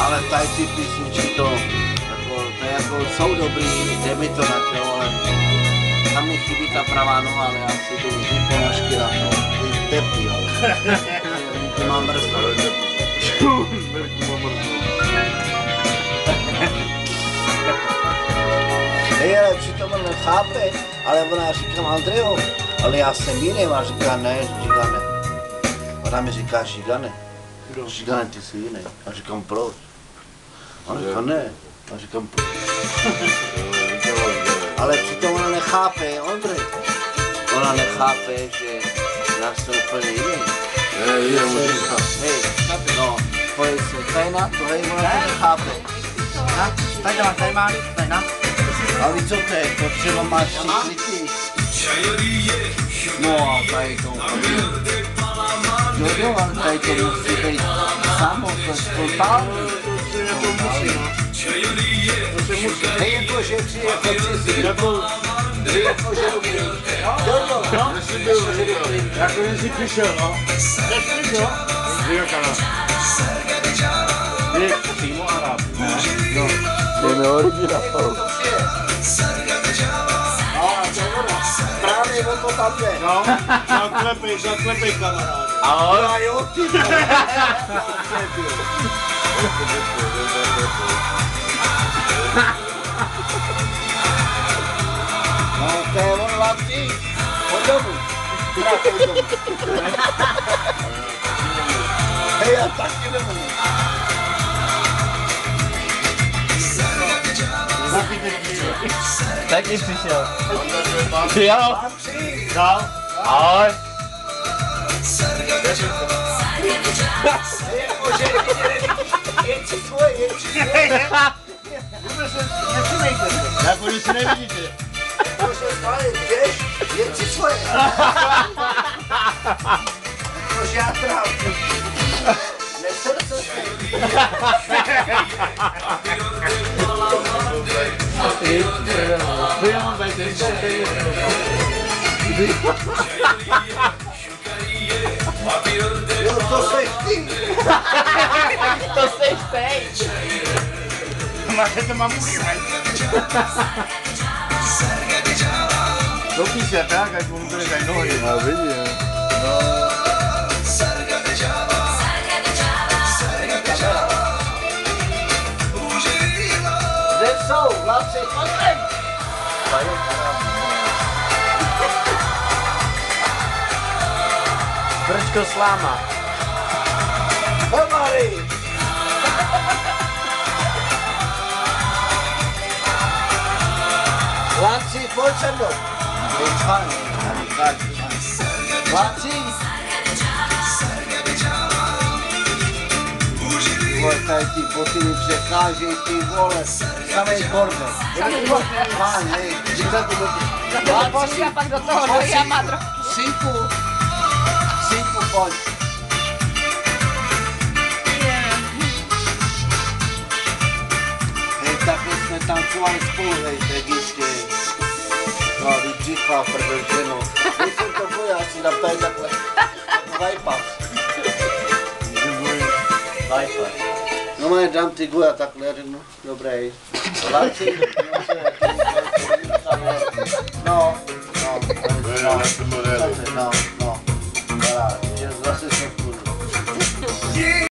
ale tady ty písničky to jako jsou dobrý, jde mi to na to, ale tam mi chybí ta pravá noha, ale já si jdu vždy ponožky na to. Ty teplý, ale. Ty mám mrzlo. Hej, ale přitom on nechápe, ale ona říkám Andrejo, ale já jsem jiný, a říká ne, Žigane. Ona mi říká Žigane. Žigane, ty jsi jiný. A říkám proč? On říká ne. A říkám proč? Ale přitom ona nechápe, Ondřej. Ona nechápe, že já jsem úplně jiný. Hej, no, pojď se, tady na to, hej, ona to nechápe. Tady má, A víš co to je, to třeba máš klidný. No a tady to, jo, ale tady to musí být samo, to je totální. Hej, jakože při, jakože dobrý. Jo, jakože jsi přišel, no. jo? Ty přímo Arab, ne? no. To je neoriginál. Právě o to tam jde. No, zaklepej kamarád. A jo, ty no, to je on Laci. Pojď domů. Hej, já taky nemůžu. Taky přišel. Jo. Dál. Ahoj. Věci svoje. Vůbec se nepřimejte. Jako, že si nevidíte. Jakože stále jdeš, věci svoje. Jakože já trávím. Nesrdce se. Jo, to seš ty. To seš teď. Máte to mamuky, ne? Dopí se tak, ať mu bude tady nohy. Já vidím. No. Kde jsou? Laci, pojďte! Brčko sláma. Pomary! Laci, pojď se mnou! Laci! Vole, tady ty boty mi překážej, ty vole, samej bordel. Pán, hej, říká ty boty. Laci, a pak do toho do jama. Synku, pojď. Hej, takhle jsme tancovali spolu, hej, tegíčky. No, vydříchla prdel, že no. Když jsem to bojil, já si dám tady takhle. Vajpas. Vajpas. No, mě dám ty guja takhle, řeknu, dobrý. Laci, no, no, no, no, no, no, zase jsem